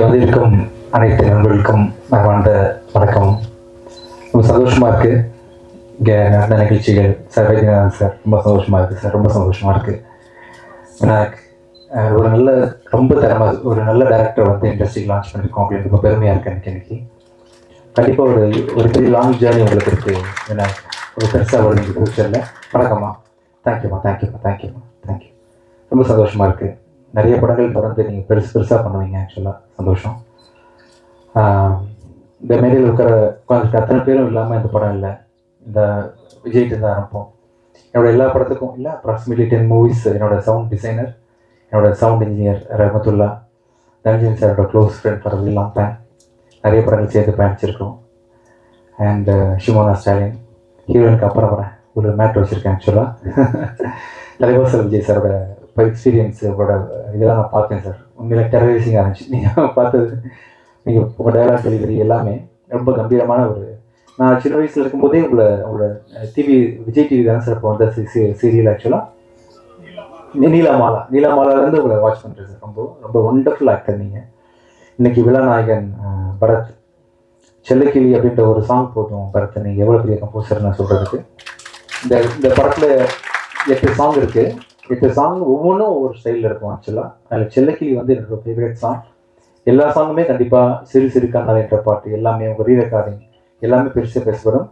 வந்திருக்கும் அனைத்து நண்பர்களுக்கும் நான் வாழ்ந்த வணக்கம். ரொம்ப சந்தோஷமாக இருக்குது. இங்கே நடந்த நிகழ்ச்சிகள் சார் வைத்தியநாதன் சார் ரொம்ப சந்தோஷமாக இருக்குது சார். ரொம்ப சந்தோஷமாக இருக்குது. எனக்கு ஒரு நல்ல ரொம்ப திறமை ஒரு நல்ல டேரக்டர் வந்து இண்டஸ்ட்ரிக்கு லான்ச் பண்ணியிருக்கோம் அப்படின்னு ரொம்ப பெருமையாக இருக்குது எனக்கு இன்னைக்கு. கண்டிப்பாக ஒரு பெரிய லாங் ஜேர்னி உங்களுக்கு இருக்குது. ஏன்னா ஒரு பெருசாக வருது ஃபியூச்சரில். வணக்கம்மா. தேங்க்யூம்மா. தேங்க்யூ. ரொம்ப சந்தோஷமாக இருக்குது. நிறைய படங்கள் தொடர்ந்து நீங்கள் பெருசாக பண்ணுவீங்க. ஆக்சுவலாக சந்தோஷம். இந்த மேடையில் இருக்கிற அத்தனை பேரும் இல்லாமல் இந்த படம் இல்லை. இந்த விஜய்ட்டு தான் ஆரம்பிப்போம். என்னோடய எல்லா படத்துக்கும் இல்லை அப்ராக்சிமேட்லி 10 மூவிஸ் என்னோடய சவுண்ட் டிசைனர், என்னோடய சவுண்ட் இன்ஜினியர் ரஹமத்துல்லா, தனஞ்சன் சாரோட close friend for very long time. நிறைய படங்கள் சேர்த்து பயணிச்சிருக்கோம். அண்ட் ஷிமோனா ஸ்டாலின் ஹீரோயினுக்கு அப்புறம் வரேன் ஒரு மேட்ரு வச்சுருக்கேன். ஆக்சுவலாக தலைவாசல் விஜய் சாரோட எக்ஸ்பீரியன்ஸ் அவரோட இதெல்லாம் நான் பார்த்தேன் சார். உண்மையில டெரரைசிங்காக இருந்துச்சு. நீங்கள் பார்த்தது, நீங்கள் உங்கள் டயலாக் டெலிவரி எல்லாமே ரொம்ப கம்பீரமான நான் சின்ன வயசில் இருக்கும்போதே உங்களோட விஜய் டிவி தானே சார் இப்போ வந்த சீரியல் ஆக்சுவலாக நீலாமாலாலேருந்து உங்களை வாட்ச் பண்ணுறேன் சார். ரொம்ப ஒண்டர்ஃபுல் ஆக்டர் நீங்கள். இன்றைக்கி விழாநாயகன் பரத் செல்லக்கிளி அப்படின்ற ஒரு சாங் போதும் பரத். நீங்கள் எவ்வளோ பெரிய கம்போசர் நான் சொல்கிறதுக்கு. இந்த படத்தில் 8 சாங் இருக்குது. 8 சாங் ஒவ்வொன்றும் ஒவ்வொரு ஸ்டைலில் இருக்கும். ஆக்சுவலாக அதில் செல்லக்கிளி வந்து என்னோட ஃபேவரட் சாங். எல்லா சாங்குமே கண்டிப்பாக சிறு கண்ணால் என்ற பாட்டு எல்லாமே உங்கள் ரீரெக்கார்டிங் எல்லாமே பெருசாக பேசப்படும்.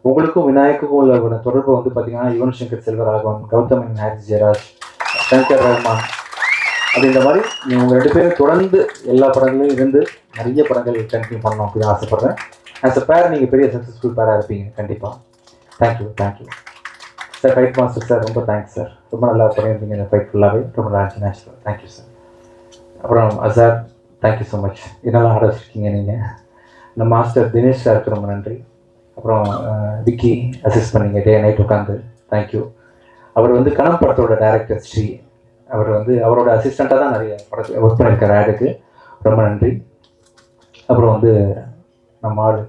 உங்களுக்கும் விநாயக்குக்கும் உள்ள தொடர்பு வந்து பார்த்தீங்கன்னா யுவன் சங்கர் செல்வராகவன், கௌதமன் ஹாரிஸ் ஜெயராஜ், சங்கர் ரஹ்மான் அப்படின்ற மாதிரி நீங்கள் உங்கள் 2 பேரும் தொடர்ந்து எல்லா படங்களையும் இருந்து நிறைய படங்கள் கண்டினியூ பண்ணணும் அப்படின்னு ஆசைப்பட்றேன். ஆஸ் அ பேர் நீங்கள் பெரிய சக்ஸஸ்ஃபுல் பேராக இருப்பீங்க கண்டிப்பாக. Thank you sir. Fight master sir ரொம்ப தேங்க்ஸ் சார். ரொம்ப நல்லா பண்ணியிருந்தீங்க இந்த ஃபைட் ஃபுல்லாகவே. ரொம்ப நல்லா இருந்துச்சு நேச்சுரல். Thank you sir. அப்புறம் சார் தேங்க்யூ ஸோ மச். இதெல்லாம் ஆட வச்சுருக்கீங்க நீங்கள். இந்த மாஸ்டர் தினேஷ் சாருக்கு ரொம்ப நன்றி. அப்புறம் விக்கி அசிஸ்ட் பண்ணிங்க டே நைட் உட்காந்து. தேங்க்யூ. அவர் வந்து கணம் படத்தோட டைரக்டர் ஸ்ரீ. அவர் வந்து அவரோட அசிஸ்டண்ட்டாக தான் நிறைய படத்தை ஒர்க் பண்ணியிருக்கார். ஆடுக்கு ரொம்ப நன்றி. அப்புறம் வந்து நம்ம ஆடு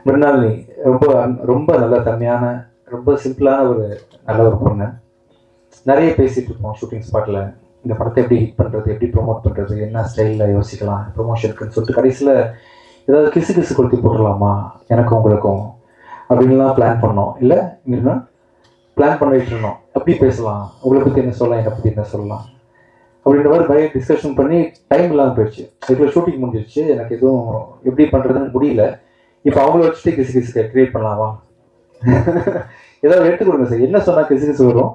மிருணாலினி ரொம்ப நல்ல தன்மையான ரொம்ப சிம்பிளான நல்ல ஒரு பொண்ணு. நிறைய பேசிகிட்டு இருப்போம் ஷூட்டிங் ஸ்பாட்டில். இந்த படத்தை எப்படி ஹிட் பண்ணுறது, எப்படி ப்ரொமோட் பண்ணுறது, என்ன ஸ்டைலில் யோசிக்கலாம் ப்ரொமோஷனுக்குன்னு சொல்லிட்டு கடைசியில் ஏதாவது கிசு கொளுத்தி போட்டுடலாமா எனக்கும் உங்களுக்கும் அப்படின்லாம் பிளான் பண்ணோம். இல்லை மீனா பிளான் பண்ணிட்டு இருந்தோம். எப்படி பேசலாம், உங்களை பற்றி என்ன சொல்லலாம், என்னை பற்றி என்ன சொல்லலாம் அப்படின்ற மாதிரி நிறைய டிஸ்கஷன் பண்ணி டைம் இல்லாமல் போயிடுச்சு. இதுக்குள்ள ஷூட்டிங் முடிஞ்சிருச்சு. எனக்கு எதுவும் எப்படி பண்ணுறதுன்னு முடியல. இப்போ அவங்கள வச்சுட்டு கிசு கிரியேட் பண்ணலாமா ஏதாவது எடுத்து கொடுங்க சார். என்ன சொன்னால் கிசு வரும்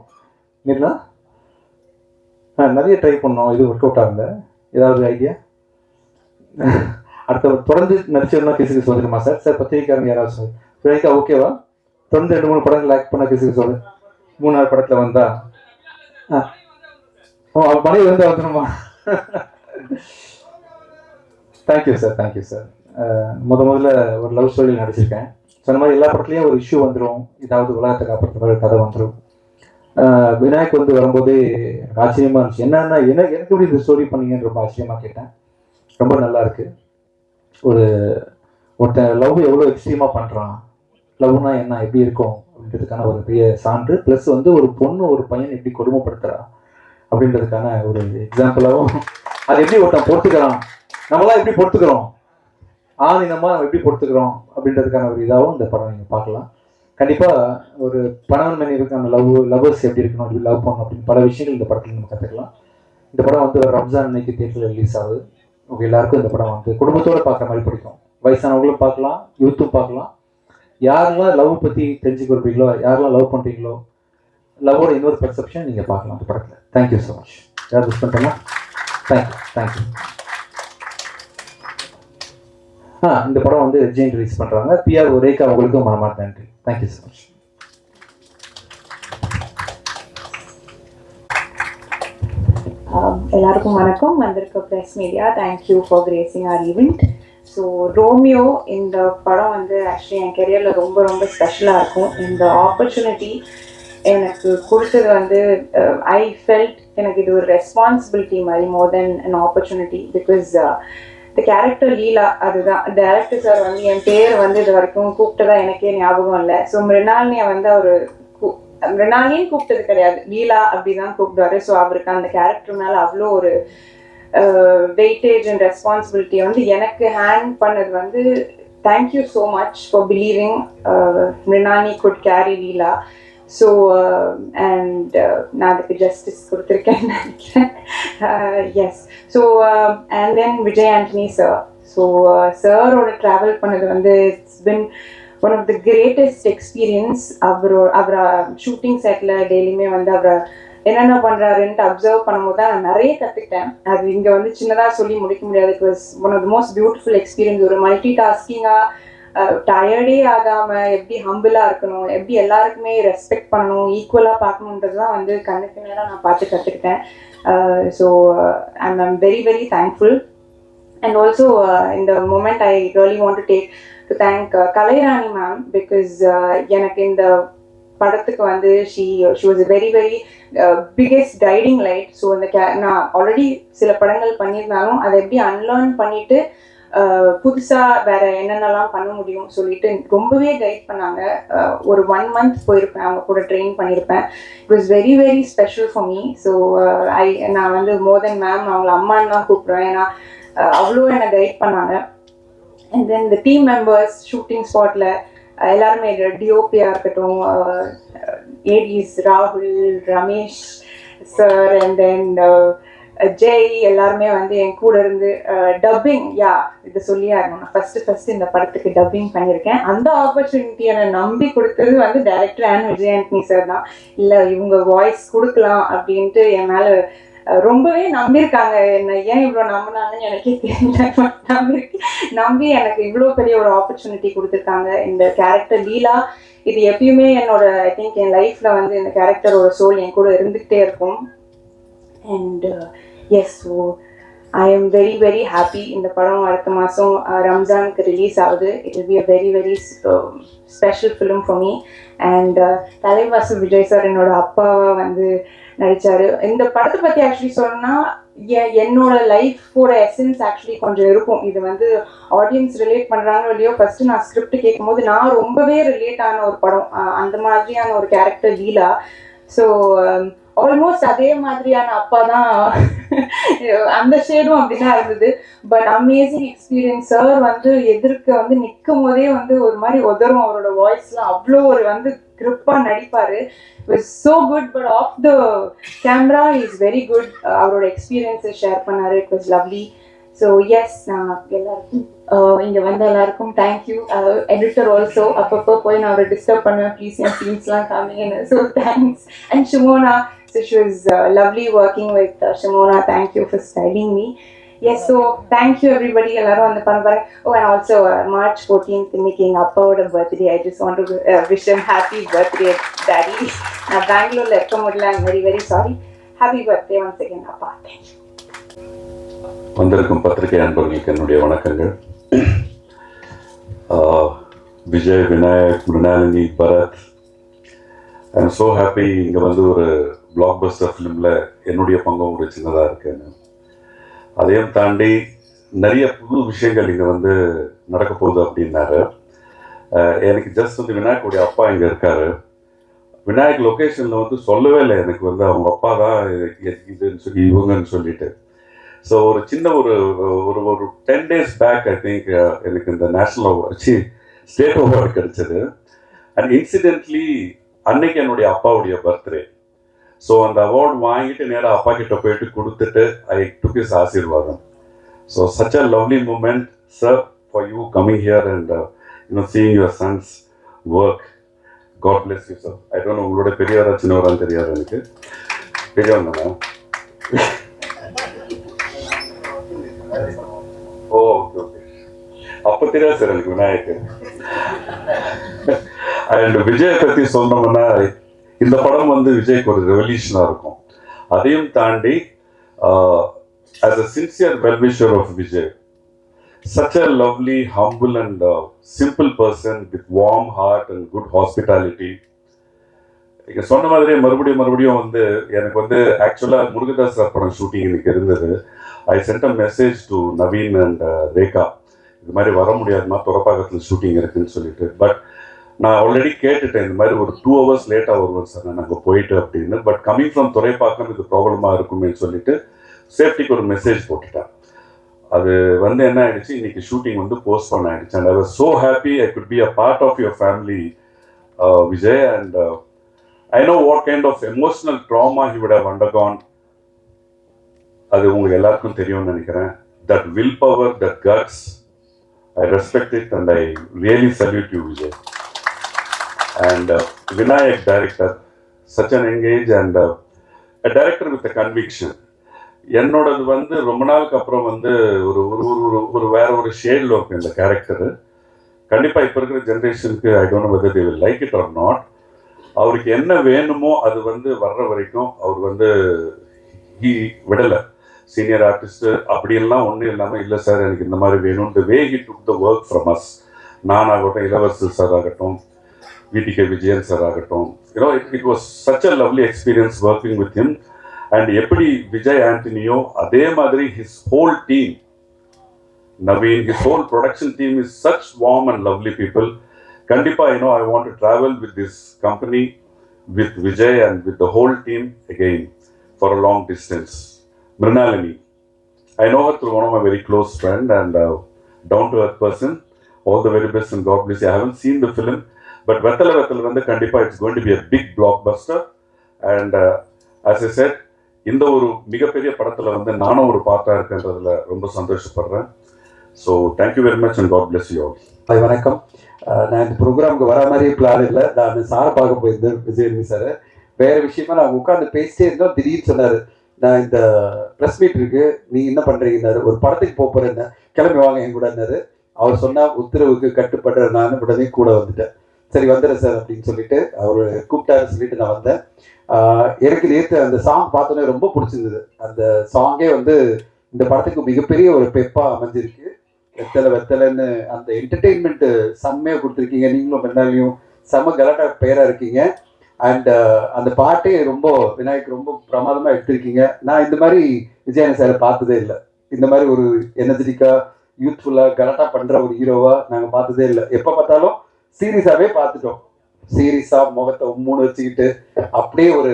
மீனா? நிறைய ட்ரை பண்ணோம். இது ஒர்க் அவுட் ஆகல. ஏதாவது ஐடியா அடுத்த தொடர்ந்து நடிச்சோம்னா கிசு வந்துடுமா சார்? சார் பத்திரிக்காரங்க யாராவது சார் பிரியங்கா ஓகேவா? தொடர்ந்து 2-3 படங்கள் ஆக்ட் பண்ண கிசு சொல்லு. 3-4 படத்தில் வந்தா மனைவி வந்து வந்துடுமா? Thank you sir. முதல்ல ஒரு லவ் ஸ்டோரி நடிச்சிருக்கேன். சொன்ன மாதிரி எல்லா படத்துலையும் ஒரு இஷ்யூ வந்துடும். ஏதாவது உலகத்தை காப்பாற்றுற மாதிரி கதை வந்துடும். விநாயக் வந்து வரும்போதே எனக்கு ஆச்சரியமாக இருந்துச்சு. என்னன்னா எனக்கு எப்படி இந்த ஸ்டோரி பண்ணீங்கன்னு ரொம்ப ஆச்சரியமாக கேட்டேன். ரொம்ப நல்லா இருக்கு. ஒருத்தன் லவ் எவ்வளோ எக்ஸ்ட்ரீமாக பண்ணுறான், லவ்னா என்ன எப்படி இருக்கும் அப்படின்றதுக்கான ஒரு பெரிய சான்று. ப்ளஸ் வந்து ஒரு பொண்ணு ஒரு பையன் எப்படி கொடுமைப்படுத்துறா அப்படின்றதுக்கான ஒரு எக்ஸாம்பிளாகவும், அது எப்படி ஒருத்தன் பொறுத்துக்கிறான், நம்மளாம் எப்படி பொறுத்துக்கிறோம், நம்ம எப்படி பொறுத்துக்கிறோம் அப்படின்றதுக்கான ஒரு இதாகவும் இந்த படம் நீங்கள் பார்க்கலாம். கண்டிப்பாக ஒரு பணவன் மனைவிக்கான லவ்வர்ஸ் எப்படி இருக்கணும், எப்படி லவ் பண்ணணும் அப்படின்னு பல விஷயங்கள் இந்த படத்தில் நம்ம கற்றுக்கலாம். இந்த படம் வந்து ரம்ஜான் அன்னைக்கு தியேட்டரில் ரிலீஸ் ஆகுது. உங்கள் எல்லாருக்கும் இந்த படம் வந்து குடும்பத்தோடு பார்க்குற மாதிரி பிடிக்கும். வயசானவங்களும் பார்க்கலாம், யூத்தும் பார்க்கலாம். யாரெல்லாம் லவ் பற்றி தெரிஞ்சுக்க விரும்புறீங்களோ, யாரெல்லாம் லவ் பண்ணுறீங்களோ, லவ்வோட இன்னொரு பெர்செப்ஷன் நீங்கள் பார்க்கலாம் அந்த படத்தில். Thank you so much. யார் மிஸ் பண்ணிட்டேன்னா தேங்க்யூ. இந்த படம் வந்து ஜெயின் ரிலீஸ் பண்ணுறாங்க. PR ரேகா அவங்களுக்கும் மனமார்ந்த நன்றி. Thank you so much. எல்லாருக்கும் வணக்கம். வந்திருக்க press media, thank you for gracing our event. So Romeo இந்த படம் வந்து ஆக்சுவலி என் கெரியரில் ரொம்ப ஸ்பெஷலாக இருக்கும். இந்த ஆப்பர்ச்சுனிட்டி எனக்கு கொடுத்தது வந்து ஐ ஃபெல்ட் எனக்கு இது ஒரு ரெஸ்பான்சிபிலிட்டி மாதிரி more than an opportunity. Because the character Leela, அதுதான் டைரக்டர் சார் வந்து என் பேர் வந்து இது வரைக்கும் கூப்பிட்டதா எனக்கே ஞாபகம் இல்லை. ஸோ மிருணாலினியை வந்து அவர் மிருனாலின்னு கூப்பிட்டது கிடையாது, லீலா அப்படிதான் கூப்பிடுவாரு. ஸோ அவருக்கு அந்த கேரக்டர் மேலே அவ்வளோ ஒரு வெயிட்டேஜ் அண்ட் ரெஸ்பான்சிபிலிட்டி வந்து எனக்கு ஹேண்ட் பண்ணது வந்து thank you so much for believing Mrinali could carry Leela. So and நான் அதுக்கு ஜஸ்டிஸ் கொடுத்துருக்கேன்னு நினைக்கிறேன். Yes. So and then Vijay Antony sir. So சாரோட ட்ராவல் பண்ணது வந்து it's been one of the greatest experience. அவரை ஷூட்டிங் செட்டில் டெய்லியுமே வந்து அவரை என்னென்ன பண்ணுறாருன்ட்டு அப்சர்வ் பண்ணும்போது தான் நான் நிறைய கற்றுக்கிட்டேன். அது இங்கே வந்து சின்னதாக சொல்லி முடிக்க முடியாது. It was one of the most beautiful experience. ஒரு மல்டி டாஸ்கிங்காக டயர்டே ஆகாமல் எப்படி ஹம்பிளாக இருக்கணும், எப்படி எல்லாருக்குமே ரெஸ்பெக்ட் பண்ணணும், ஈக்குவலாக பார்க்கணுன்றது தான் வந்து கண்ணுக்கு நேரம் நான் பார்த்து கற்றுக்கிட்டேன். So I'm very very thankful. And also in the moment I really want to thank Kalairani ma'am, because எனக்கு இந்த படத்துக்கு வந்து she was a very very biggest guiding light. So அந்த நான் ஆல்ரெடி சில படங்கள் பண்ணியிருந்தாலும் அதை எப்படி அன்லேர்ன் பண்ணிட்டு புதுசாக வேற என்னென்னலாம் பண்ண முடியும் சொல்லிட்டு ரொம்பவே கைட் பண்ணாங்க. ஒரு 1 month போயிருப்பேன், அவங்க கூட ட்ரெயின் பண்ணியிருப்பேன். It was very very special for me. So நான் வந்து மோர் தென் மேம் அவங்கள அம்மான்னு தான் கூப்பிடுவேன். ஏன்னா அவ்வளோ என்னை கைட் பண்ணாங்க. அண்ட் தென் இந்த டீம் மெம்பர்ஸ் ஷூட்டிங் ஸ்பாட்டில் எல்லாருமே டிஓபியாக இருக்கட்டும், ஏடிஸ் ராகுல், Ramesh sir and then Jai எல்லாருமே வந்து என் கூட இருந்து டப்பிங் இதை சொல்லியா இருக்கணும். நான் ஃபஸ்ட்டு இந்த படத்துக்கு டப்பிங் பண்ணியிருக்கேன். அந்த ஆப்பர்ச்சுனிட்டியை நான் நம்பி கொடுத்தது வந்து director and Vijay Antony sir தான். இல்லை இவங்க வாய்ஸ் கொடுக்கலாம் அப்படின்ட்டு என் மேலே ரொம்பவே நம்பியிருக்காங்க. என்ன ஏன் இவ்வளோ நம்பினாங்கன்னு எனக்கே தெரியல. நம்பி எனக்கு இவ்வளோ பெரிய ஒரு ஆப்பர்ச்சுனிட்டி கொடுத்துருக்காங்க. இந்த கேரக்டர் லீலா இது எப்பயுமே என்னோட ஐ திங்க் என் லைஃப்பில் வந்து இந்த கேரக்டரோட சோல் என் கூட இருந்துக்கிட்டே இருக்கும். And yes, so I am very very happy. இந்த படம் அடுத்த மாதம் ரம்ஜானுக்கு ரிலீஸ் ஆகுது. It will be a very very special film for me. And Thalaivasal Vijay sir என்னோட அப்பாவாக வந்து நடித்தார். இந்த படத்தை பற்றி ஆக்சுவலி சொன்னால் என்னோட லைஃபோட எசன்ஸ் ஆக்சுவலி கொஞ்சம் இருக்கும். இது வந்து ஆடியன்ஸ் ரிலேட் பண்ணுறாங்களோ இல்லையோ, ஃபஸ்ட்டு நான் ஸ்கிரிப்ட் கேட்கும்போது நான் ரொம்பவே ரிலேட் ஆன ஒரு படம், அந்த மாதிரியான ஒரு கேரக்டர் லீலா. ஸோ ஆல்மோஸ்ட் அதே மாதிரியான அப்பா தான் அந்த ஷேடும் அப்படிதான் இருந்தது. But amazing experience. சார் வந்து எதிர்க்க வந்து நிற்கும் போதே வந்து ஒரு மாதிரி உதரும். அவரோட வாய்ஸ்லாம் அவ்வளோ ஒரு வந்து கிரிப்பாக நடிப்பார். It so good. But of the camera is very good. அவரோட எக்ஸ்பீரியன்ஸை ஷேர் பண்ணார். It was lovely. So yes, நான் எல்லாருக்கும் இங்கே வந்த எல்லாருக்கும் தேங்க்யூ. எடிட்டர் ஆல்சோ அப்பப்போ போய் நான் அவரை டிஸ்டர்ப் பண்ணுவேன், ப்ளீஸ் என் சீன்ஸ்லாம் காமிங்கன்னு. So thanks. And Shimona, so she was lovely working with Shimona. Thank you for styling me. Yes, so thank you everybody. Ellarum and panna. Oh, and also March 14th இன்னைக்கு எங்க அப்பாவோட birthday. I just want to wish him happy birthday daddy. நான் பெங்களூர்ல இருக்க முடியல. I'm very very sorry. Happy birthday once again அப்பா. Thank you. வந்திருக்கும் பத்திரிகை அன்பர்களுக்கு என்னுடைய வணக்கங்கள். Vijay, Vinayak, Mrinalini, Bharath, I am so happy. இங்கே வந்து ஒரு பிளாக் பஸ்டர் ஃபிலிமில் என்னுடைய பங்கும் ஒரு சின்னதாக இருக்குன்னு. அதையும் தாண்டி நிறைய புது விஷயங்கள் இங்கே வந்து நடக்க போகுது அப்படின்னாரு. எனக்கு ஜஸ்ட் வந்து விநாயக்குடைய அப்பா இங்கே இருக்கார். விநாயக் லொக்கேஷனில் வந்து சொல்லவே இல்லை எனக்கு வந்து அவங்க அப்பா தான் இதுன்னு சொல்லி இவங்கன்னு சொல்லிட்டு. ஸோ ஒரு சின்ன ஒரு 10 days பேக் ஐ திங்க் எனக்கு இந்த நேஷ்னல் ஸ்டேட் அவார்டு கிடைச்சது. அண்ட் இன்சிடென்ட்லி அன்னைக்கு என்னுடைய அப்பாவுடைய பர்த்டே. ஸோ அந்த அவார்டு வாங்கிட்டு நேராக அப்பா கிட்ட போயிட்டு கொடுத்துட்டு ஐ டுக் ஹிஸ் ஆசீர்வாதம். So such a lovely moment sir for you coming here and seeing your sons work. God bless you sir. I don't know உங்களோட பெரியவரா சின்னவரான்னு தெரியாது எனக்கு. பெரியவங்க தானே? Oh okay okay. அப்போ தெரியாது சார் எனக்கு விநாயக்கு. அண்ட் விஜயை பற்றி சொன்னோம்னா இந்த படம் வந்து விஜய்க்கு ஒரு ரெவல்யூஷனாக இருக்கும். அதையும் தாண்டி as a sincere wellwisher of Vijay, such a lovely, humble and simple person with warm heart and good hospitality. இங்கே சொன்ன மாதிரியே மறுபடியும் வந்து எனக்கு வந்து ஆக்சுவலாக முருகதாஸ் சார் படம் ஷூட்டிங் எனக்கு இருந்தது. I sent a message to Naveen and Rekha, இது மாதிரி வர முடியாதுமா, துறப்பாக்கத்தில் ஷூட்டிங் இருக்குன்னு சொல்லிட்டு. பட் நான் ஆல்ரெடி கேட்டுட்டேன் இந்த மாதிரி ஒரு 2 hours லேட்டாக வருவேன் சார் நான் அங்கே போயிட்டு அப்படின்னு. பட் கமிங் ஃப்ரம் துறைப்பாக்கம் இது ப்ராப்ளமாக இருக்குமே சொல்லிட்டு சேஃப்டிக்கு ஒரு மெசேஜ் போட்டுட்டேன். அது வந்து என்ன ஆயிடுச்சு, இன்னைக்கு ஷூட்டிங் வந்து போஸ்ட்போன் ஆயிடுச்சு. And I was so happy I could be a part of your family Vijay. And I know what kind of emotional drama he would have undergone. அது உங்களுக்கு எல்லாருக்கும் தெரியும்னு நினைக்கிறேன். That willpower, that guts, I respect it and I really salute you, Vijay. And Vinayak director, such an engaged and a director with a conviction. என்னோடது வந்து ரொம்ப நாளுக்கு அப்புறம் வந்து ஒரு ஒரு வேற ஒரு ஷேடில் இருக்கும் இந்த கேரக்டரு. கண்டிப்பாக இப்போ இருக்கிற ஜென்ரேஷனுக்கு ஐ don't know whether they will like it or not. அவருக்கு என்ன வேணுமோ அது வந்து வர்ற வரைக்கும் அவர் வந்து விடலை. சீனியர் ஆர்டிஸ்ட் அப்படியெல்லாம் ஒன்றும் இல்லாமல் இல்லை சார் எனக்கு இந்த மாதிரி வேணும். The way he took the work from us, நான் ஆகட்டும், இளவரசர் சார் ஆகட்டும், விடிகே விஜயன் சார் ஆகட்டும், you know it was such a lovely experience working with him. And எப்படி விஜய் ஆண்டனியோ அதே மாதிரி his whole team, Naveen, his whole production team is such warm and lovely people. கண்டிப்பாக you know I want to travel with this company, with Vijay and with the whole team again for a long distance. Mrinalini, I know her through one of my very close friend and down-to-earth person. All the very best and God bless you. I haven't seen the film, but Vettala வந்து கண்டிப்பாக it's going to be a big blockbuster. And as I said, இந்த ஒரு மிகப்பெரிய படத்தில் வந்து நானும் ஒரு பார்ட்டாக இருக்கின்றதில் ரொம்ப சந்தோஷப்படுறேன். So thank you very much and God bless you all. Hi, வணக்கம். நான் இந்த ப்ரோக்ராமுக்கு வர மாதிரியே பிளான் இல்லை. நான் சாரை பார்க்க போயிருந்தேன், விஜயன் சார். வேறு விஷயமா நான் உட்காந்து பேசிட்டே இருந்தோம். திடீர்னு சொன்னார், நான் இந்த ப்ரெஸ் மீட் இருக்கு, நீ என்ன பண்ணுறீங்கன்னாரு. ஒரு படத்துக்கு போகிறேன், கிளம்பி வாங்க என் கூடன்னாரு. அவர் சொன்னால் உத்தரவுக்கு கட்டுப்படுற நான் உடனே கூட வந்துட்டேன். சரி வந்துடுறேன் சார் அப்படின்னு சொல்லிட்டு அவர் கூப்பிட்டாரு சொல்லிட்டு நான் வந்தேன். எனக்கு நேற்று அந்த சாங் பார்த்தோன்னே ரொம்ப பிடிச்சிருந்தது. அந்த சாங்கே வந்து இந்த படத்துக்கு மிகப்பெரிய ஒரு பெப்பாக அமைஞ்சிருக்கு. வெத்தலைன்னு அந்த என்டர்டெயின்மெண்ட்டு செம்மையாக கொடுத்துருக்கீங்க. நீங்களும் முன்னாலையும் செம்ம கலாட்டா பேராக இருக்கீங்க. அண்ட் அந்த பாட்டே ரொம்ப விநாயக் ரொம்ப பிரமாதமாக எடுத்திருக்கீங்க. நான் இந்த மாதிரி விஜயன் சாரை பார்த்ததே இல்லை. இந்த மாதிரி ஒரு எனர்ஜெட்டிக்காக யூத்ஃபுல்லாக கலாட்டா பண்ணுற ஒரு ஹீரோவாக நாங்கள் பார்த்ததே இல்லை. எப்போ பார்த்தாலும் சீரியஸாகவே பார்த்துட்டோம். சீரியஸாக முகத்தை மூணு வச்சுக்கிட்டு அப்படியே ஒரு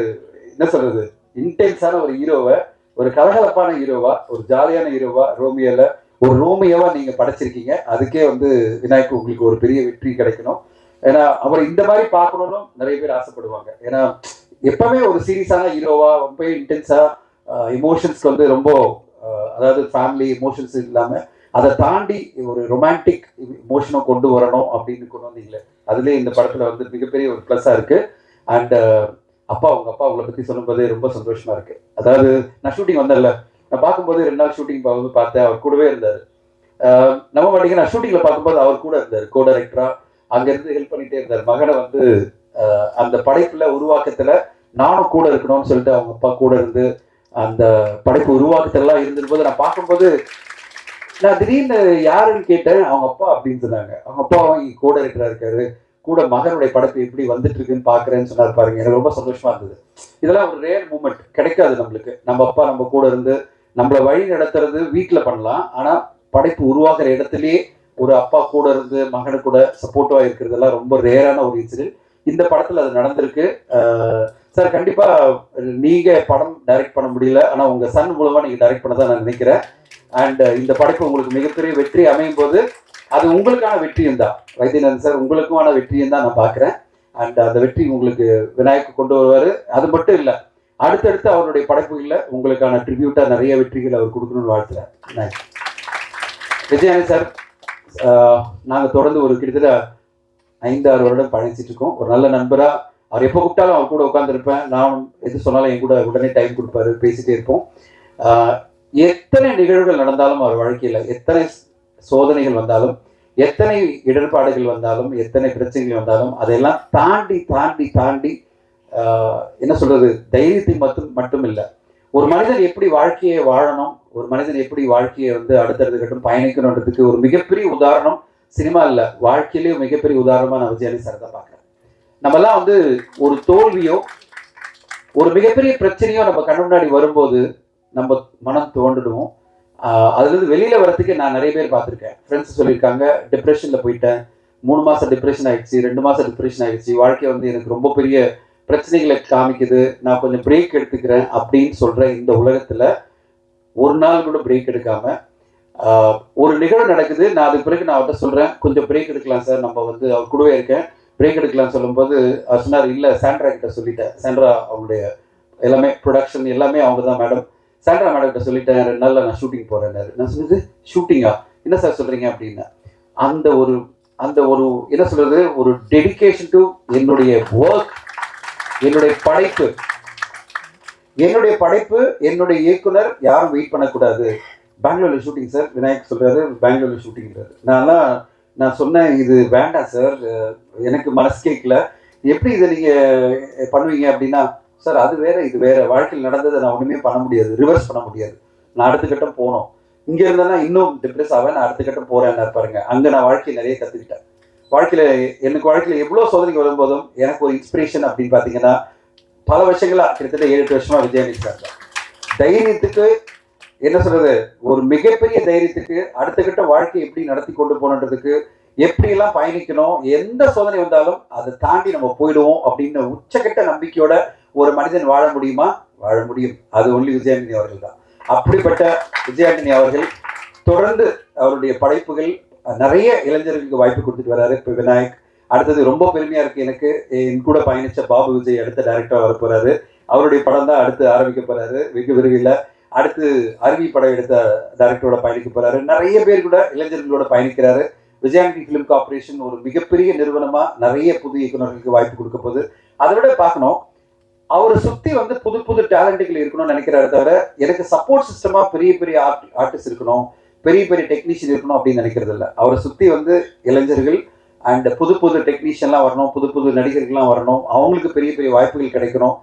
என்ன சொல்கிறது, இன்டென்ஸான ஒரு ஹீரோவை, ஒரு கலகலப்பான ஹீரோவா, ஒரு ஜாலியான ஹீரோவா, ரோமியோவில் ஒரு ரோமியோவா நீங்கள் படைச்சிருக்கீங்க. அதுக்கே வந்து விநாயக் உங்களுக்கு ஒரு பெரிய வெற்றி கிடைக்கணும். ஏன்னா அவர் இந்த மாதிரி பார்க்கணும்னு நிறைய பேர் ஆசைப்படுவாங்க. ஏன்னா எப்பவுமே ஒரு சீரியஸான ஹீரோவா, ரொம்ப இன்டென்ஸா இமோஷன்ஸ்க்கு வந்து ரொம்ப அதாவது ஃபேமிலி இமோஷன்ஸ் இல்லாமல் அதை தாண்டி ஒரு ரொமான்டிக் இமோஷனும் கொண்டு வரணும் அப்படின்னு கொண்டு வந்தீங்களே, அதுலேயே இந்த படத்தில் வந்து மிகப்பெரிய ஒரு ப்ளஸ்ஸாக இருக்குது. அண்ட் உங்கள் அப்பா உங்களை பற்றி சொல்லும்போது ரொம்ப சந்தோஷமா இருக்கு. அதாவது நான் ஷூட்டிங் வந்தேன்ல, நான் பார்க்கும்போது 2 நாள் ஷூட்டிங் பார்த்தேன், அவர் கூடவே இருந்தார். நம்ப மாட்டீங்க, நான் ஷூட்டிங்கில் பார்க்கும்போது அவர் கூட இருந்தார், கோ டைரக்டரா அங்கேருந்து ஹெல்ப் பண்ணிகிட்டே இருந்தார். மகனை வந்து அந்த படைப்பில் உருவாக்கத்தில் நானும் கூட இருக்கணும்னு சொல்லிட்டு அவங்க அப்பா கூட இருந்து அந்த படைப்பு உருவாக்கத்திலலாம் இருந்திருக்கும்போது நான் பார்க்கும்போது நான் திடீர்னு யாருன்னு கேட்டேன், அவங்க அப்பா அப்படின்னு சொன்னாங்க. அவங்க அப்பா இங்கே கோ டைரக்டராக இருக்காரு, கூட மகனுடைய படைப்பு எப்படி வந்துட்டு இருக்குன்னு பார்க்குறேன்னு சொன்னார். பாருங்க, எனக்கு ரொம்ப சந்தோஷமா இருந்தது. இதெல்லாம் ஒரு ரேர் மூமெண்ட், கிடைக்காது நம்மளுக்கு. நம்ம அப்பா நம்ம கூட இருந்து நம்மளை வழி நடத்துறது வீட்டில் பண்ணலாம், ஆனால் படைப்பு உருவாக்குற இடத்துலயே ஒரு அப்பா கூட இருந்து மகனு கூட சப்போர்ட்டிவா இருக்கிறதெல்லாம் ரொம்ப ரேரான ஒரு இன்சிடென்ட். இந்த படத்துல அது நடந்திருக்கு. சார், கண்டிப்பா நீங்க படம் டைரக்ட் பண்ண முடியல, ஆனா உங்க சன் மூலமா நீங்க டைரக்ட் பண்ணதான் நான் நினைக்கிறேன். அண்ட் இந்த படைப்பு உங்களுக்கு மிகப்பெரிய வெற்றி அமையும் போது அது உங்களுக்கான வெற்றியும் தான் வைத்தியநாதன் சார், உங்களுக்குமான வெற்றியும் தான் நான் பார்க்குறேன். அண்ட் அந்த வெற்றி உங்களுக்கு விநாயக் கொண்டு வருவார். அது மட்டும் இல்லை, அடுத்தடுத்து அவருடைய படைப்புகளில் உங்களுக்கான ட்ரிபியூட்டாக நிறைய வெற்றிகள் அவர் கொடுக்கணும்னு வாழ்த்துறேன். விஜயநாதன் சார், நாங்கள் தொடர்ந்து ஒரு கிட்டத்தட்ட 5-6 வருடம் பயணிச்சுட்டு இருக்கோம். ஒரு நல்ல நண்பராக, அவர் எப்போ கூப்பிட்டாலும் அவர் கூட உட்காந்துருப்பேன். நான் எது சொன்னாலும் என் கூட உடனே டைம் கொடுப்பாரு, பேசிகிட்டே இருப்போம். எத்தனை நிகழ்வுகள் நடந்தாலும் அவர் வாழ்க்கையில், எத்தனை சோதனைகள் வந்தாலும், எத்தனை இடர்பாடுகள் வந்தாலும், எத்தனை பிரச்சனைகள் வந்தாலும், அதையெல்லாம் தாண்டி தாண்டி தாண்டி என்ன சொல்றது, தைரியத்தை மட்டும் இல்லை, ஒரு மனிதன் எப்படி வாழ்க்கையை வாழணும், ஒரு மனிதன் எப்படி வாழ்க்கையை வந்து அடுத்தடுத்து கட்டும் பயணிக்கணுன்றதுக்கு ஒரு மிகப்பெரிய உதாரணம் சினிமா இல்லை, வாழ்க்கையிலேயும் மிகப்பெரிய உதாரணமா நான் விஜயன் சார் தான் பார்க்குறேன். நம்மெல்லாம் வந்து ஒரு தோல்வியோ ஒரு மிகப்பெரிய பிரச்சனையோ நம்ம கண்ணு முன்னாடி வரும்போது நம்ம மனம் தோண்டிடுவோம். அதுலேருந்து வெளியில வரத்துக்கு நான் நிறைய பேர் பார்த்துருக்கேன். ஃப்ரெண்ட்ஸ் சொல்லியிருக்காங்க, டிப்ரெஷன்ல போயிட்டேன், 3 மாதம் டிப்ரெஷன் ஆகிடுச்சு, 2 மாதம் டிப்ரெஷன் ஆகிடுச்சு, வாழ்க்கை வந்து எனக்கு ரொம்ப பெரிய பிரச்சனைகளை காமிக்குது, நான் கொஞ்சம் பிரேக் எடுத்துக்கிறேன் அப்படின்னு சொல்கிற இந்த உலகத்தில் ஒரு நாள் கூட பிரேக் எடுக்காமல் ஒரு நிகழ்வு நடக்குது. நான் அதுக்கு பிறகு நான் அவர்கிட்ட சொல்கிறேன், கொஞ்சம் பிரேக் எடுக்கலாம் சார், நம்ம வந்து அவர் கூடவே இருக்கேன், பிரேக் எடுக்கலாம்னு சொல்லும்போது அவர் சொன்னார், இல்லை சாண்ட்ரா கிட்ட சொல்லிட்டேன், சாண்ட்ரா அவங்களுடைய எல்லாமே ப்ரொடக்ஷன் எல்லாமே அவங்க தான் மேடம், சாண்ட்ரா மேடம் கிட்ட சொல்லிட்டேன் 2 நாளில் நான் ஷூட்டிங் போகிறேன்னாரு. நான் சொன்னது ஷூட்டிங்கா, என்ன சார் சொல்கிறீங்க அப்படின்னா, அந்த ஒரு என்ன சொல்கிறது, ஒரு டெடிகேஷன் டு என்னுடைய ஒர்க், என்னுடைய படைப்பு, என்னுடைய இயக்குனர் யாரும் வெயிட் பண்ணக்கூடாது. பெங்களூரில் ஷூட்டிங் சார், விநாயக் சொல்கிறாரு பெங்களூரில் ஷூட்டிங்கிறாரு. நான் சொன்னேன், இது வேண்டாம் சார், எனக்கு மனசு கேட்கல, எப்படி இதை நீங்கள் பண்ணுவீங்க அப்படின்னா, சார் அது வேற இது வேற, வாழ்க்கையில் நடந்ததை நான் ஒன்றுமே பண்ண முடியாது, ரிவர்ஸ் பண்ண முடியாது, நான் அடுத்த கட்டம் போகணும், இங்கே இருந்தேன்னா இன்னும் டிப்ரெஸ் ஆவேன், நான் அடுத்த கட்டம் போகிறேன்னு பாருங்க. அங்கே நான் வாழ்க்கையை நிறைய கற்றுக்கிட்டேன். வாழ்க்கையில் எவ்வளோ சோதனைகள் வரும்போதும் எனக்கு ஒரு இன்ஸ்பிரேஷன் அப்படின்னு பார்த்தீங்கன்னா, பல வருஷங்களாக கிட்டத்தட்ட 7-8 வருஷமாக விஜயநிதி சார் தான். தைரியத்துக்கு என்ன சொல்றது, ஒரு மிகப்பெரிய தைரியத்துக்கு அடுத்த கட்ட வாழ்க்கையை எப்படி நடத்தி கொண்டு போகணுன்றதுக்கு, எப்படியெல்லாம் பயணிக்கணும், எந்த சோதனை வந்தாலும் அதை தாண்டி நம்ம போயிடுவோம் அப்படின்னு உச்சக்கட்ட நம்பிக்கையோட ஒரு மனிதன் வாழ முடியுமா? வாழ முடியும். அது ஒன்லி விஜயாண்டனி அவர்கள் தான். அப்படிப்பட்ட விஜயாண்டனி அவர்கள் தொடர்ந்து அவருடைய படைப்புகள் நிறைய இளைஞர்களுக்கு வாய்ப்பு கொடுத்துட்டு வர்றாரு. இப்போ விநாயக், அடுத்தது ரொம்ப பெருமையா இருக்கு எனக்கு, என் கூட பயணிச்ச பாபு விஜய் அடுத்த டைரக்டரா வர போறாரு. அவருடைய படம் தான் அடுத்து ஆரம்பிக்க போறாரு வெகு விரைவில். அடுத்து அருவி படம் எடுத்த டைரக்டரோட பயணிக்க போறாரு. நிறைய பேர் கூட இளைஞர்களோட பயணிக்கிறாரு. விஜயாண்டனி ஃபிலிம் கார்பரேஷன் ஒரு மிகப்பெரிய நிறுவனமா நிறைய புது இயக்குநர்களுக்கு வாய்ப்பு கொடுக்க போகுது. அதை விட பார்க்கணும், அவரை சுத்தி வந்து புது புது டேலண்ட்டுகள் இருக்கணும்னு நினைக்கிறாரு தவிர, எனக்கு சப்போர்ட் சிஸ்டமா பெரிய பெரிய ஆர்டிஸ்ட் இருக்கணும், பெரிய பெரிய டெக்னீஷியன் இருக்கணும் அப்படின்னு நினைக்கிறது இல்லை. அவரை சுத்தி வந்து இளைஞர்கள் அண்ட் புது புது டெக்னீஷியன்லாம் வரணும், புது புது நடிகர்கள்லாம் வரணும், அவங்களுக்கு பெரிய பெரிய வாய்ப்புகள் கிடைக்கணும்,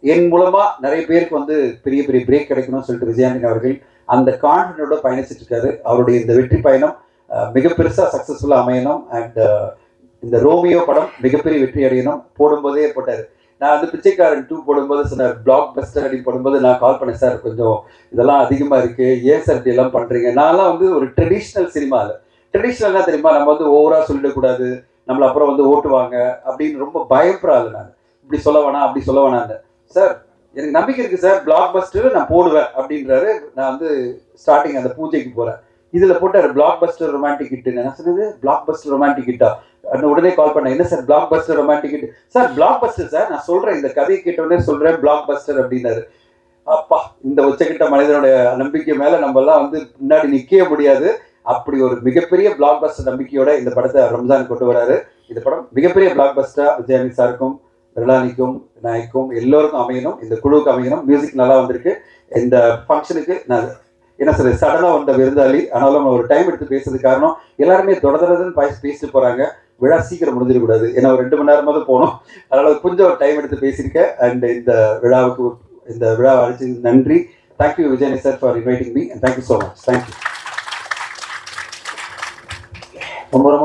என் மூலமா நிறைய பேருக்கு வந்து பெரிய பெரிய பிரேக் கிடைக்கணும்னு சொல்லிட்டு விஜயாண்டனி அவர்கள் அந்த கான்ஃபிடென்ட்டோட பயணிச்சுட்டு இருக்காரு. அவருடைய இந்த வெற்றி பயணம் மிக பெருசா சக்சஸ்ஃபுல்லா அமையணும். அண்ட் இந்த ரோமியோ படம் மிகப்பெரிய வெற்றி அடையணும். போடும்போதே போட்டாரு. நான் வந்து பிச்சைக்காரன் 2 போடும்போது சொன்னார், பிளாக் பஸ்டர் அப்படின்னு போடும்போது நான் கால் பண்ணேன், சார் கொஞ்சம் இதெல்லாம் அதிகமாக இருக்குது, ஏன் சார் இப்படி எல்லாம் பண்ணுறீங்க? நான்லாம் வந்து ஒரு ட்ரெடிஷ்னல் சினிமாவில், ட்ரெடிஷ்னல்னா தெரியுமா, நம்ம வந்து ஓவராக சொல்லிடக்கூடாது, நம்மளை அப்புறம் வந்து ஓட்டுவாங்க அப்படின்னு ரொம்ப பயப்படுறாள். நான் இப்படி சொல்ல வேணாம், அப்படி சொல்ல வேணான்னு. சார் எனக்கு நம்பிக்கை இருக்குது சார், பிளாக் பஸ்டர் நான் போடுவேன் அப்படின்றாரு. நான் வந்து ஸ்டார்டிங் அந்த பூஜைக்கு போகிறேன், இதில் போட்டார் பிளாக் பஸ்டர் ரொமான்டிக் ஹிட். என்ன சொன்னது, பிளாக் பஸ்டர் ரொமான்டிக் ஹிட்டா? உடனே கால் பண்ணேன், என்ன sir black Bastar romantic hit? Sir black Bastar sir, நான் சொல்கிறேன், இந்த கதையை கேட்டவுடனே சொல்கிறேன் பிளாக் பஸ்டர் அப்படின்னாரு. அப்பா, இந்த உச்சக்கிட்ட மனிதனுடைய நம்பிக்கை மேலே நம்மலாம் வந்து முன்னாடி நிற்கவே முடியாது. அப்படி ஒரு மிகப்பெரிய பிளாக் பஸ்டர் நம்பிக்கையோட இந்த படத்தை ரம்ஜான் கொண்டு வராரு. இந்த படம் மிகப்பெரிய பிளாக் பஸ்டராக விஜயானி சாருக்கும் பிரலானிக்கும் விநாயக்கும் எல்லோருக்கும் அமையணும், இந்த குழுவுக்கு அமையணும். மியூசிக் நல்லா வந்திருக்கு. இந்த ஃபங்க்ஷனுக்கு நான் என்ன சொல்றது, சடனாக வந்த விருந்தாளி, ஆனாலும் ஒரு டைம் எடுத்து பேசுறதுக்கு காரணம், எல்லாருமே தொடர்ந்து பேசிட்டு போகிறாங்க. விழா சீக்கிரம் முடிஞ்சிடக்கூடாது, ஏன்னா ஒரு 2 மணி நேரமாவது போகணும். அதனால் கொஞ்சம் டைம் எடுத்து பேசியிருக்கேன். அண்ட் இந்த விழாவை அழைச்சது நன்றி. தேங்க்யூ விஜயனி sir for inviting me, and thank you so much. Thank you. ரொம்ப ரொம்ப